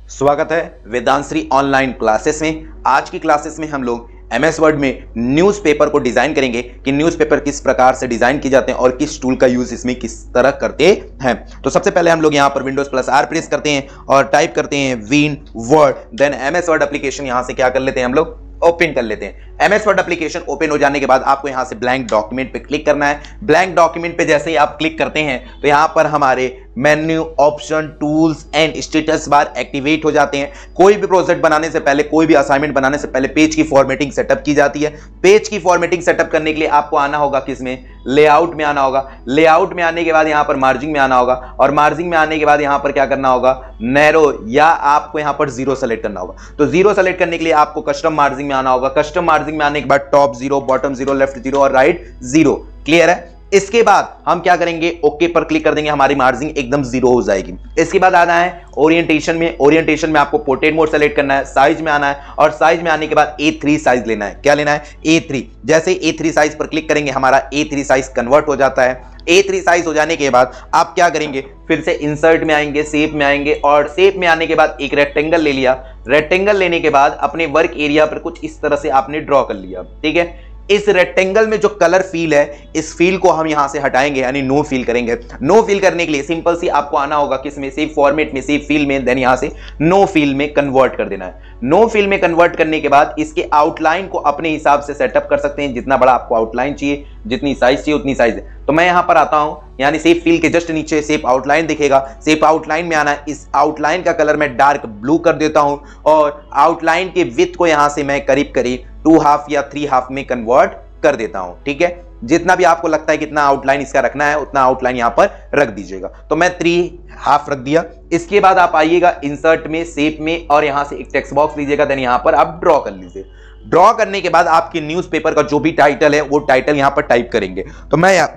स्वागत है वेदांश्री online classes में। आज की क्लासेस में हम लोग एमएस वर्ड में न्यूज़पेपर को डिजाइन करेंगे कि न्यूज़पेपर किस प्रकार से डिजाइन किए जाते हैं और किस टूल का यूज इसमें किस तरह करते हैं। तो सबसे पहले हम लोग यहाँ पर Windows+R प्रेस करते हैं और टाइप करते हैं win word, then MS Word application यहाँ से क्या कर लेते हैं, हम लोग ओपन कर लेते हैं। एमएस वर्ड एप्लीकेशन ओपन हो जाने के बाद आपको यहां से ब्लैंक डॉक्यूमेंट पे क्लिक करना है। ब्लैंक डॉक्यूमेंट पे जैसे ही आप क्लिक करते हैं तो यहां पर हमारे menu, option, tools and status bar activate हो जाते हैं। कोई भी प्रोजेक्ट बनाने से पहले, कोई भी असाइनमेंट बनाने से पहले पेज की फॉर्मेटिंग सेटअप की जाती है। पेज की फॉर्मेटिंग सेटअप करने के लिए आपको आना होगा किसमें, लेआउट में आना होगा। लेआउट में आने के बाद यहां पर मार्जिंग में आना होगा और मार्जिंग में आने के बाद यहां पर क्या करना होगा, नैरो या आपको यहां पर जीरो सेलेक्ट करना होगा। तो जीरो सेलेक्ट करने के लिए आपको कस्टम मार्जिंग में आना होगा। कस्टम मार्जिंग में आने के बाद top zero, bottom zero, left zero और राइट जीरो। क्लियर है। इसके बाद हम क्या करेंगे, ओके पर क्लिक कर देंगे, हमारी मार्जिंग एकदम जीरो हो जाएगी। इसके बाद आना है ओरिएंटेशन में। ओरिएंटेशन में आपको पोर्ट्रेट मोड सेलेक्ट करना है, साइज में आना है और साइज में आने के बाद A3 साइज लेना है। क्या लेना है, A3। जैसे A3 साइज पर क्लिक करेंगे हमारा A3 साइज कन्वर्ट हो जाता है। A3 साइज हो जाने के बाद आप क्या करेंगे, फिर से इंसर्ट में आएंगे, शेप में आएंगे और शेप में आने के बाद एक रेक्टेंगल ले लिया। रेक्टेंगल लेने के बाद अपने वर्क एरिया पर कुछ इस तरह से आपने ड्रॉ कर लिया। ठीक है। इस रेक्टेंगल में जो कलर फील है, इस फील को हम यहां से हटाएंगे, यानी नो फील करेंगे। नो फील करने के लिए सिंपल सी आपको आना होगा किसमें, सेव फॉर्मेट में, सेव फील में, देन यहां से नो फील में कन्वर्ट कर देना है। नो फील में कन्वर्ट करने के बाद इसके आउटलाइन को अपने हिसाब से सेटअप कर सकते हैं। जितना बड़ा आपको आउटलाइन चाहिए, जितनी साइज चाहिए उतनी साइज है। तो मैं यहां पर आता हूं, यानी सेव फील के जस्ट नीचे सेव आउटलाइन दिखेगा। सेव आउटलाइन में आना है। इस आउटलाइन का कलर मैं डार्क ब्लू कर देता हूं और आउटलाइन के विड्थ को यहां से मैं करीब करीब 2.5 या 3.5 में कन्वर्ट कर देता हूं। ठीक है। जितना भी आपको लगता है कितना आउटलाइन इसका रखना है उतना आउटलाइन यहां पर रख दीजिएगा। तो मैं 3.5 रख दिया। इसके बाद आप आइएगा इंसर्ट में, शेप में और यहां से एक टेक्स्ट बॉक्स लीजिएगा, देन यहां पर आप ड्रॉ कर लीजिए। ड्रॉ करने के बाद आपके न्यूज़पेपर का जो भी टाइटल है वो टाइटल यहां पर टाइप करेंगे। तो मैं यहां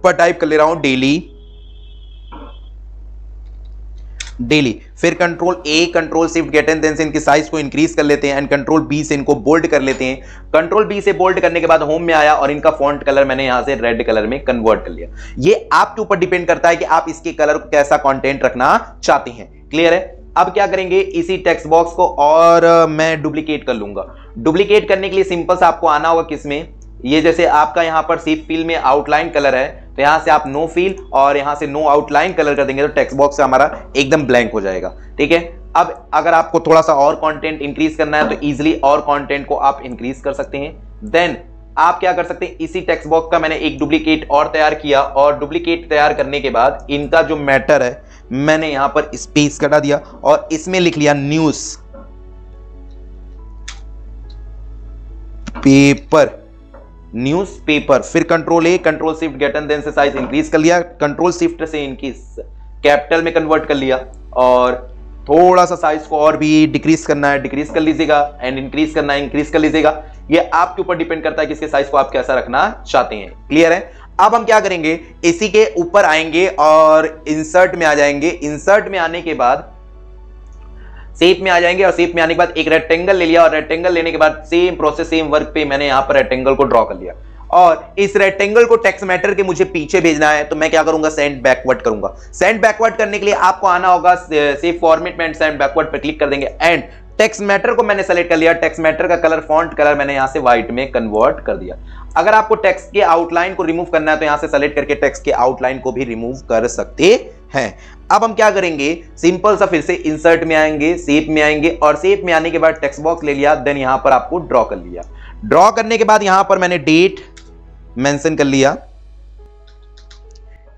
पर टाइप कर ले रहा हूं डेली। फिर control A, control shift get and then से इनकी साइज को इंक्रीज कर लेते हैं एंड कंट्रोल B से इनको बोल्ड कर लेते हैं। कंट्रोल B से बोल्ड करने के बाद होम में आया और इनका फॉन्ट कलर मैंने यहां से रेड कलर में कन्वर्ट कर लिया। ये आपके ऊपर डिपेंड करता है कि आप इसके कलर को कैसा कंटेंट रखना चाहते हैं। क्लियर है। अब क्या करेंगे, इसी टेक्स्ट बॉक्स को और मैं डुप्लीकेट कर लूंगा। डुप्लीकेट करने के लिए सिंपल से आपको आना होगा किसमें, ये जैसे आपका यहां पर शेप फील में आउटलाइन कलर है तो यहां से आप नो फील और यहां से नो आउटलाइन कलर कर देंगे तो टेक्स्ट बॉक्स हमारा एकदम ब्लैंक हो जाएगा। ठीक है। अब अगर आपको थोड़ा सा और कंटेंट इंक्रीज करना है तो इजीली और कंटेंट को आप इंक्रीज कर सकते हैं। देन आप क्या कर सकते हैं, इसी टेक्स्ट बॉक्स का मैंने एक डुप्लीकेट और तैयार किया और डुप्लीकेट तैयार करने के बाद इनका जो मैटर है मैंने यहां पर स्पेस कटा दिया और इसमें लिख लिया न्यूज पेपर। फिर control A, control shift get and then से साइज इंक्रीज कर लिया। कंट्रोल शिफ्ट से इनकी कैपिटल में कन्वर्ट कर लिया और थोड़ा सा साइज को और भी डिक्रीज करना है, डिक्रीज कर लीजिएगा एंड इंक्रीज करना है, इंक्रीज कर लीजिएगा। ये आपके ऊपर डिपेंड करता है कि इसके साइज को आप कैसा रखना चाहते हैं। क्लियर है। अब हम क्या करेंगे, इसी के ऊपर आएंगे और इंसर्ट में आ जाएंगे। इंसर्ट में आने के बाद शेप में आ जाएंगे और शेप में आने के बाद एक रेक्टेंगल ले लिया और रेक्टेंगल लेने के बाद सेम प्रोसेस, सेम वर्क पे मैंने यहां पर रेक्टेंगल को ड्रॉ कर लिया और इस रेक्टेंगल को टेक्स्ट मैटर के मुझे पीछे भेजना है तो मैं क्या करूंगा, सेंड बैकवर्ड करूंगा। सेंड बैकवर्ड करने के लिए आपको आना होगा सेव फॉर्मेट में, सेंड बैकवर्ड पे क्लिक कर देंगे एंड टेक्स्ट मैटर को मैंने सेलेक्ट कर लिया। टेक्स्ट मैटर का कलर, फॉन्ट कलर मैंने यहां से व्हाइट में कन्वर्ट कर दिया। अगर आपको टेक्स्ट के आउटलाइन को रिमूव करना है तो यहां से सेलेक्ट करके टेक्स्ट के आउटलाइन को भी रिमूव कर सकते हैं। अब हम क्या करेंगे, सिंपल सा फिर से इंसर्ट में आएंगे, शेप में आएंगे और शेप में आने के बाद टेक्स्ट बॉक्स ले लिया, देन यहां पर आपको ड्रॉ कर लिया। ड्रॉ करने के बाद यहां पर मैंने डेट मेंशन कर लिया,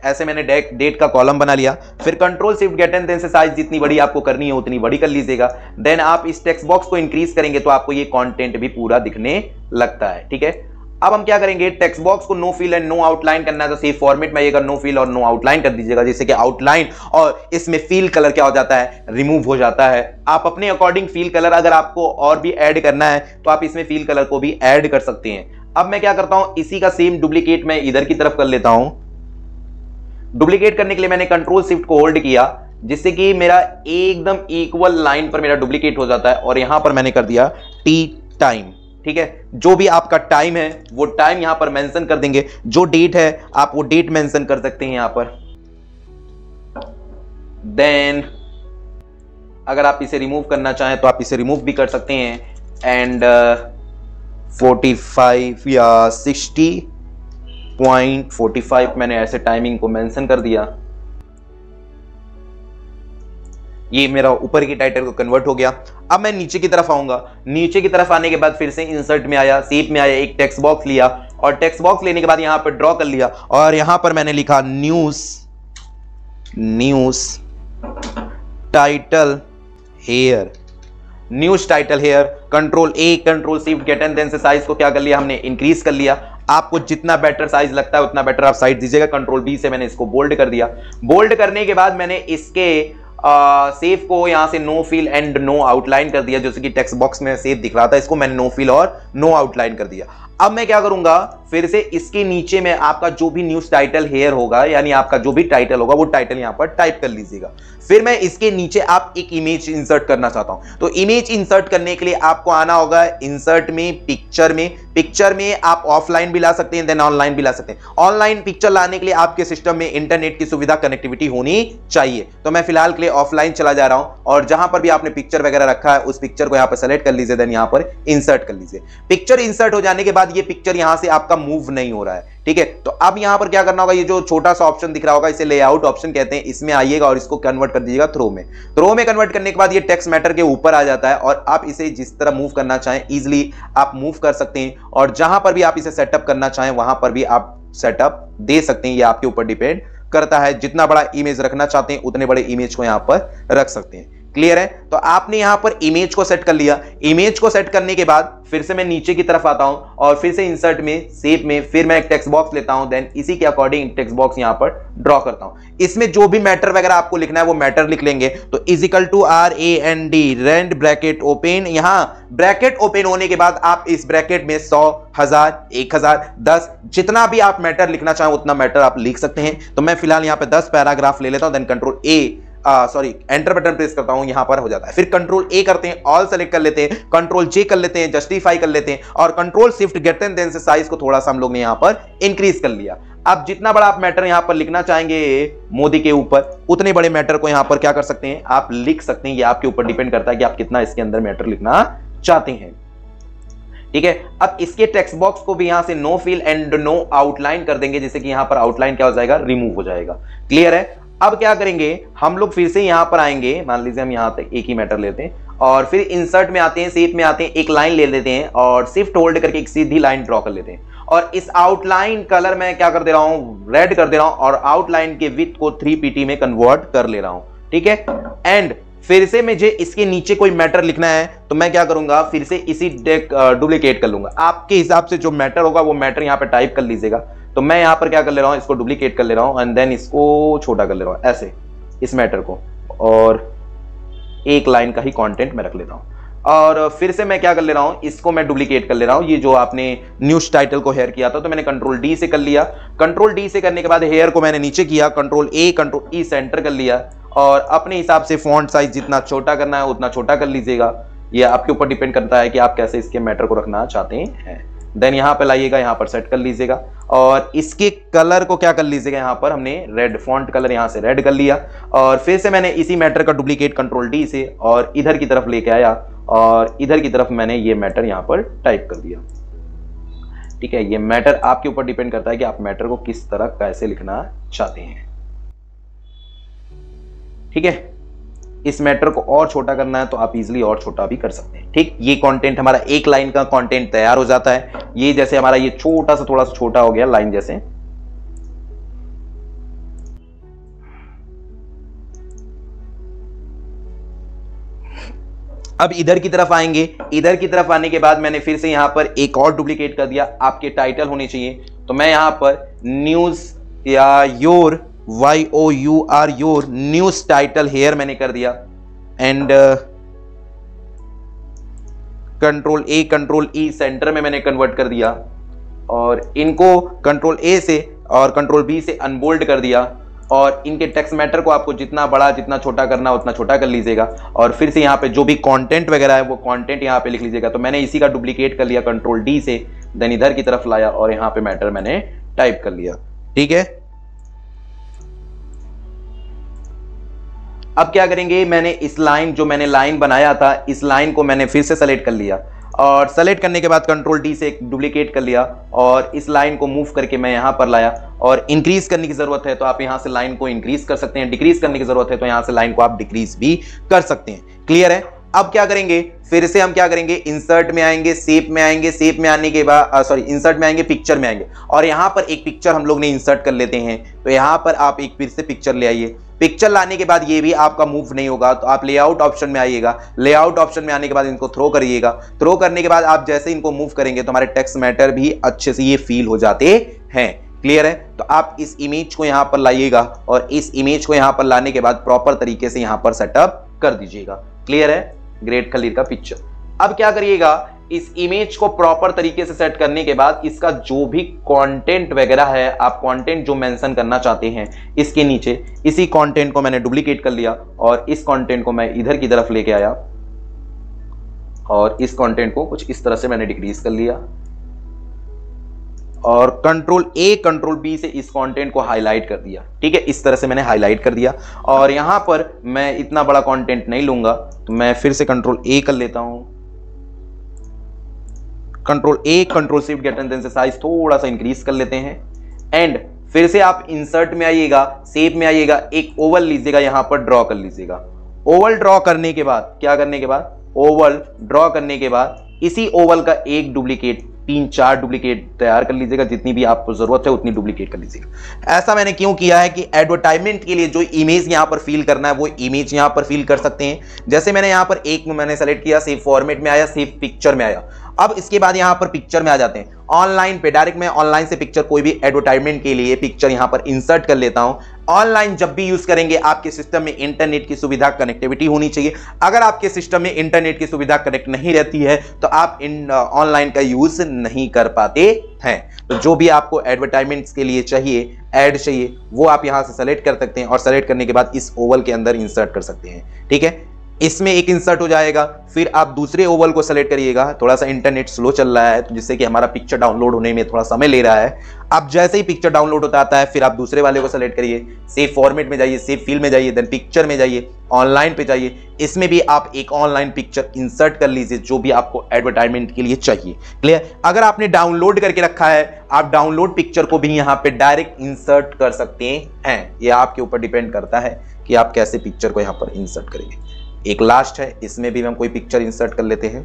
ऐसे मैंने डेट का कॉलम बना लिया। फिर control shift get and then से साइज जितनी बड़ी आपको करनी है उतनी बड़ी कर लीजिएगा। देन आप इस टेक्स्ट बॉक्स को इंक्रीज करेंगे तो आपको ये कंटेंट भी पूरा दिखने लगता है। ठीक है। अब हम क्या करेंगे, टेक्स्ट बॉक्स को no fill and no outline करना है तो सेव फॉर्मेट में आइएगा, नो फील और नो आउटलाइन कर दीजिएगा, जिससे कि आउटलाइन और इसमें फील कलर क्या हो जाता है, रिमूव हो जाता है। आप अपने अकॉर्डिंग फील कलर अगर आपको और भी ऐड करना है तो आप इसमें फील कलर को भी ऐड कर सकते हैं। अब मैं क्या करता हूं, इसी का सेम डुप्लीकेट मैं इधर की तरफ कर लेता हूं। डुप्लीकेट करने के लिए मैंने कंट्रोल शिफ्ट को होल्ड किया जिससे कि मेरा एकदम इक्वल लाइन पर मेरा डुप्लीकेट हो जाता है और यहां पर मैंने कर दिया टी टाइम। ठीक है। जो भी आपका टाइम है वो टाइम यहां पर मेंशन कर देंगे, जो डेट है आप वो डेट मेंशन कर सकते हैं यहां पर। देन अगर आप इसे रिमूव करना चाहें तो आप इसे रिमूव भी कर सकते हैं। एंड 45 या 60.45 मैंने ऐसे टाइमिंग को मेंशन कर दिया। ये मेरा ऊपर की टाइटल को कन्वर्ट हो गया। अब मैं नीचे की तरफ आऊंगा। नीचे की तरफ आने के बाद फिर से इंसर्ट में आया, शेप में आया, एक टेक्स्ट बॉक्स लिया और टेक्स्ट बॉक्स लेने के बाद यहां पर ड्रॉ कर लिया और यहां पर मैंने लिखा news title here. News title here, control A control shift get and then से साइज को क्या कर लिया हमने, इंक्रीज कर लिया। आपको जितना बेटर साइज लगता है उतना बेटर आप साइज दीजिएगा। कंट्रोल बी से मैंने इसको बोल्ड कर दिया। बोल्ड करने के बाद मैंने इसके सेफ को यहां से no fill and no outline कर दिया। जैसे कि टेक्स्ट बॉक्स में सेफ दिख रहा था, इसको मैंने नो फिल और नो आउटलाइन कर दिया। अब मैं क्या करूंगा, फिर से इसके नीचे में आपका जो भी न्यूज़ टाइटल हेयर होगा, यानी आपका जो भी टाइटल होगा वो टाइटल यहां पर टाइप कर लीजिएगा। फिर मैं इसके नीचे आप एक इमेज इंसर्ट करना चाहता हूं, तो इमेज इंसर्ट करने के लिए आपको आना होगा इंसर्ट में, पिक्चर में। पिक्चर में आप ऑफलाइन भी ला सकते हैं, देन ऑनलाइन भी ला सकते हैं। ऑनलाइन पिक्चर लाने के लिए आपके सिस्टम में इंटरनेट की सुविधा, कनेक्टिविटी होनी चाहिए। तो मैं फिलहाल के लिए ऑफलाइन चला जा रहा हूं और जहां पर भी आपने पिक्चर वगैरह रखा है उस पिक्चर को यहां पर सेलेक्ट कर लीजिए, देन यहां पर इंसर्ट कर लीजिए। पिक्चर इंसर्ट हो जाने के बाद ये पिक्चर यहां से आपका मूव नहीं हो रहा है, ठीक है। तो अब यहां पर क्या करना होगा, ये जो छोटा सा ऑप्शन दिख रहा होगा इसे लेआउट ऑप्शन कहते हैं, इसमें आइएगा और इसको कन्वर्ट कर दीजिएगा थ्रो में। थ्रो में कन्वर्ट करने के बाद ये टेक्स्ट मैटर के ऊपर आ जाता है और आप इसे जिस तरह मूव करना चाहें इजीली आप मूव कर सकते हैं और जहां पर भी आप इसे सेटअप करना चाहें वहां पर भी आप सेटअप दे सकते हैं। ये आपके ऊपर डिपेंड करता है, जितना बड़ा इमेज रखना चाहते हैं उतने बड़े इमेज को यहां पर रख सकते हैं। क्लियर है? तो आपने यहां पर इमेज को सेट कर लिया। इमेज को सेट करने के बाद फिर से मैं नीचे की तरफ आता हूं और फिर से इंसर्ट में, शेप में, फिर मैं एक टेक्स्ट बॉक्स लेता हूं, देन इसी के अकॉर्डिंग टेक्स्ट बॉक्स यहां पर ड्रॉ करता हूं। इसमें जो भी मैटर वगैरह आपको लिखना है वो मैटर लिख लेंगे। तो is equal to RAND rand bracket open. यहां ब्रैकेट ओपन होने के बाद आप इस ब्रैकेट में 100, 1000, 1000, 10 जितना भी आप मैटर लिखना चाहें उतना मैटर आप लिख सकते हैं। तो मैं फिलहाल यहां पे 10 पैराग्राफ ले लेता हूं, then control enter button press करता हूं, यहां पर हो जाता है। फिर कंट्रोल ए करते हैं, ऑल सेलेक्ट कर लेते हैं, कंट्रोल जे कर लेते हैं, जस्टिफाई कर लेते हैं और control shift get and then से साइज को थोड़ा सा हम लोग ने यहां पर इंक्रीज कर लिया। अब जितना बड़ा आप मैटर यहां पर लिखना चाहेंगे मोदी के ऊपर उतने बड़े मैटर को यहां पर क्या कर सकते हैं, आप लिख सकते हैं। ये आपके ऊपर डिपेंड करता है कि आप कितना इसके अंदर मैटर लिखना चाहते हैं, ठीक है। अब इसके टेक्स्ट बॉक्स को भी यहां से no fill and no outline कर देंगे, जैसे कि यहां पर आउटलाइन क्या हो जाएगा, रिमूव हो जाएगा। क्लियर है? अब क्या करेंगे हम लोग, फिर से यहां पर आएंगे, मान लीजिए हम यहां तक एक ही मैटर लेते हैं और फिर इंसर्ट में आते हैं, शेप में आते हैं, एक लाइन ले लेते हैं और शिफ्ट होल्ड करके एक सीधी लाइन ड्रॉ कर लेते हैं और इस आउटलाइन कलर में क्या कर दे रहा हूं, रेड कर दे रहा हूं और आउटलाइन के विड्थ को 3pt में कन्वर्ट कर ले रहा हूं, ठीक है। एंड फिर से मुझे इसके नीचे कोई मैटर लिखना है तो मैं क्या करूंगा, फिर से इसी डुप्लीकेट कर लूंगा। आपके हिसाब से जो मैटर होगा वो मैटर यहां पे टाइप कर लीजिएगा। तो मैं यहां पर क्या कर ले रहा हूं, इसको डुप्लीकेट कर ले रहा हूं एंड देन इसको छोटा कर ले रहा हूं ऐसे, इस मैटर को, और एक लाइन का ही कंटेंट मैं रख लेता हूं। और फिर से मैं क्या कर ले रहा हूं, इसको मैं डुप्लीकेट कर ले रहा हूं। ये जो आपने न्यूज़ टाइटल को हेयर किया था तो मैंने कंट्रोल डी से कर लिया। कंट्रोल डी से करने के बाद हेयर को मैंने नीचे किया, control A control E centre कर लिया और अपने हिसाब से फॉन्ट साइज जितना छोटा करना है उतना छोटा कर लीजिएगा। ये आपके ऊपर डिपेंड करता है कि आप कैसे इसके मैटर को रखना चाहते हैं। देन यहां पर लाइएगा, यहां पर सेट कर लीजिएगा और इसके कलर को क्या कर लीजिएगा, यहां पर हमने रेड फॉन्ट कलर यहां से रेड कर लिया और फिर से मैंने इसी मैटर का डुप्लीकेट कंट्रोल डी से और इधर की तरफ लेके आया और इधर की तरफ मैंने ये मैटर यहां पर टाइप कर दिया, ठीक है। ये मैटर आपके ऊपर डिपेंड करता है कि आप मैटर को किस तरह कैसे लिखना चाहते हैं, ठीक है। इस मैटर को और छोटा करना है तो आप इजीली और छोटा भी कर सकते हैं, ठीक। ये कंटेंट हमारा एक लाइन का कंटेंट तैयार हो जाता है। ये जैसे हमारा ये छोटा सा थोड़ा सा छोटा हो गया लाइन जैसे। अब इधर की तरफ आएंगे, इधर की तरफ आने के बाद मैंने फिर से यहां पर एक और डुप्लीकेट कर दिया। आपके टाइटल होने चाहिए तो मैं यहां पर न्यूज़ या your YOUR your news title here मैंने कर दिया and control A control E center में मैंने कन्वर्ट कर दिया और इनको कंट्रोल ए से और कंट्रोल बी से अनबोल्ड कर दिया और इनके टेक्स्ट मैटर को आपको जितना बड़ा जितना छोटा करना उतना छोटा कर लीजिएगा और फिर से यहाँ पे जो भी कंटेंट वगैरह है वो कंटेंट यहाँ पे लिख लीजिएगा। तो मैंने इसी का डुप्लीकेट कर लिया कंट्रोल डी से, देन इधर की तरफ लाया और यहाँ पे मैटर मैंने टाइप कर लिया, ठीक है। अब क्या करेंगे, मैंने इस लाइन, जो मैंने लाइन बनाया था, इस लाइन को मैंने फिर से सेलेक्ट कर लिया और सेलेक्ट करने के बाद कंट्रोल डी से एक डुप्लीकेट कर लिया और इस लाइन को मूव करके मैं यहां पर लाया। और इंक्रीज करने की जरूरत है तो आप यहां से लाइन को इंक्रीज कर सकते हैं, डिक्रीज करने की जरूरत है तो यहां से लाइन को आप डिक्रीज भी कर सकते हैं। क्लियर है। अब क्या करेंगे, फिर से हम क्या करेंगे, इंसर्ट में आएंगे, शेप में आएंगे, शेप में आने के बाद इंसर्ट में आएंगे, पिक्चर में आएंगे और यहां पर एक पिक्चर हम लोग ने इंसर्ट कर लेते हैं। तो यहां पर आप एक फिर से पिक्चर ले आइए। पिक्चर लाने के बाद ये भी आपका मूव नहीं होगा तो आप लेआउट ऑप्शन में आइएगा। लेआउट ऑप्शन में आने के बाद इनको थ्रो करिएगा। थ्रो करने के बाद आप जैसे इनको मूव करेंगे तो हमारे टेक्स्ट मैटर भी अच्छे से ये फील हो जाते हैं। क्लियर है। तो आप इस इमेज को यहां पर लाइएगा और इस इमेज को यहां पर लाने के बाद प्रॉपर तरीके से यहां पर सेटअप कर दीजिएगा। क्लियर है। ग्रेट खलील का पिक्चर। अब क्या करिएगा, इस इमेज को प्रॉपर तरीके से सेट करने के बाद इसका जो भी कंटेंट वगैरह है, आप कंटेंट जो मेंशन करना चाहते हैं इसके नीचे, इसी कंटेंट को मैंने डुप्लीकेट कर लिया और इस कंटेंट को मैं इधर की तरफ लेके आया और इस कंटेंट को कुछ इस तरह से मैंने डिक्रीज कर लिया और कंट्रोल ए कंट्रोल बी से इस कंटेंट को हाईलाइट कर दिया। ठीक है, इस तरह से मैंने हाईलाइट कर दिया और यहां पर मैं इतना बड़ा कंटेंट नहीं लूंगा तो मैं फिर से कंट्रोल ए कर लेता हूं। Control A control shift get and then से साइज थोड़ा सा इंक्रीज कर लेते हैं एंड फिर से आप इंसर्ट में आइएगा, शेप में आइएगा, एक ओवल लीजिएगा, यहां पर ड्रॉ कर लीजिएगा। ओवल ड्रॉ करने के बाद क्या करने के बाद, ओवल ड्रॉ करने के बाद इसी ओवल का एक डुप्लीकेट, 3-4 डुप्लीकेट तैयार कर लीजिएगा, जितनी भी आपको जरूरत है उतनी डुप्लीकेट कर लीजिएगा। ऐसा मैंने क्यों किया है कि एडवर्टाइजमेंट के लिए जो इमेज यहां पर फिल करना है वो इमेज यहां पर फिल कर सकते हैं। जैसे मैंने यहां पर एक मैंने सेलेक्ट किया, सेव फॉर्मेट में आया, सेव पिक्चर में आया। अब इसके बाद यहां पर पिक्चर में आ जाते हैं, ऑनलाइन पे डायरेक्ट मैं ऑनलाइन से पिक्चर, कोई भी एडवर्टाइजमेंट के लिए पिक्चर यहां पर इंसर्ट कर लेता हूं। ऑनलाइन जब भी यूज करेंगे आपके सिस्टम में इंटरनेट की सुविधा, कनेक्टिविटी होनी चाहिए। अगर आपके सिस्टम में इंटरनेट की सुविधा कनेक्ट नहीं रहती है तो आप ऑनलाइन का यूज नहीं कर पाते हैं। तो जो भी आपको एडवर्टाइजमेंट्स के लिए चाहिए, ऐड चाहिए, वो आप यहां से सेलेक्ट कर सकते हैं और सेलेक्ट करने के बाद इस ओवल के अंदर इंसर्ट कर सकते हैं। ठीक है, इसमें एक इंसर्ट हो जाएगा। फिर आप दूसरे ओवल को सेलेक्ट करिएगा। थोड़ा सा इंटरनेट स्लो चल रहा है तो जिससे कि हमारा पिक्चर डाउनलोड होने में थोड़ा समय ले रहा है। अब जैसे ही पिक्चर डाउनलोड होता आता है फिर आप दूसरे वाले को सेलेक्ट करिए, सेव फॉर्मेट में जाइए, सेव फील में जाइए, देन पिक्चर में जाइए, ऑनलाइन पे जाइए। इसमें भी आप एक ऑनलाइन पिक्चर इंसर्ट कर लीजिए जो भी आपको एडवर्टाइजमेंट के लिए चाहिए। क्लियर। अगर आपने डाउनलोड करके रखा है, आप डाउनलोड पिक्चर को भी यहाँ पे डायरेक्ट इंसर्ट कर सकते हैं। ये आपके ऊपर डिपेंड करता है कि आप कैसे पिक्चर को यहाँ पर इंसर्ट करेंगे। एक लास्ट है, इसमें भी हम कोई पिक्चर इंसर्ट कर लेते हैं।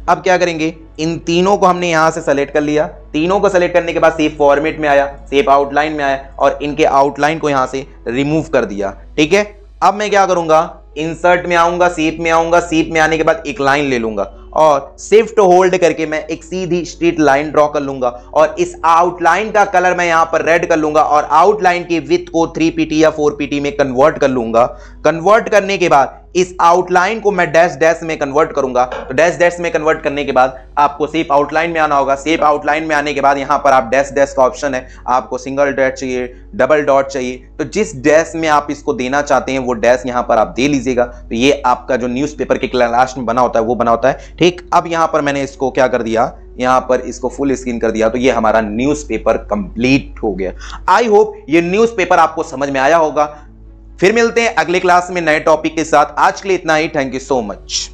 अब क्या करेंगे, इन तीनों को हमने यहां से सेलेक्ट कर लिया। तीनों को सेलेक्ट करने के बाद सेव फॉर्मेट में आया, सेव आउटलाइन में आया और इनके आउटलाइन को यहां से रिमूव कर दिया। ठीक है, अब मैं क्या करूंगा, इंसर्ट में आऊंगा, शेप में आऊंगा, शेप में आने के बाद एक लाइन ले लूंगा और शिफ्ट होल्ड करके मैं एक सीधी स्ट्रेट लाइन ड्रॉ कर लूंगा और इस आउटलाइन का कलर मैं यहां पर रेड कर लूंगा और आउटलाइन की विड्थ को 3pt या 4pt में कन्वर्ट कर लूंगा। कन्वर्ट करने के बाद इस आउटलाइन को मैं डैश डैश में कन्वर्ट करूंगा। तो डैश डैश में कन्वर्ट करने के बाद आपको शेप आउटलाइन में आना होगा। शेप आउटलाइन में आने के बाद यहां पर आप डैश डैश का ऑप्शन है, आपको सिंगल डैश चाहिए, डबल डॉट चाहिए, तो जिस डैश में आप इसको देना चाहते हैं वो डैश यहां पर आप दे लीजिएगा। तो ये आपका जो न्यूज़पेपर के लास्ट में बना होता है वो बना होता है। ठीक, अब यहां पर मैंने इसको क्या कर दिया, यहां पर इसको फुल स्क्रीन कर दिया। तो ये हमारा न्यूज़पेपर कंप्लीट हो गया। आई होप ये न्यूज़पेपर आपको समझ में आया होगा। फिर मिलते हैं अगले क्लास में नए टॉपिक के साथ। आज के लिए इतना ही। Thank you so much.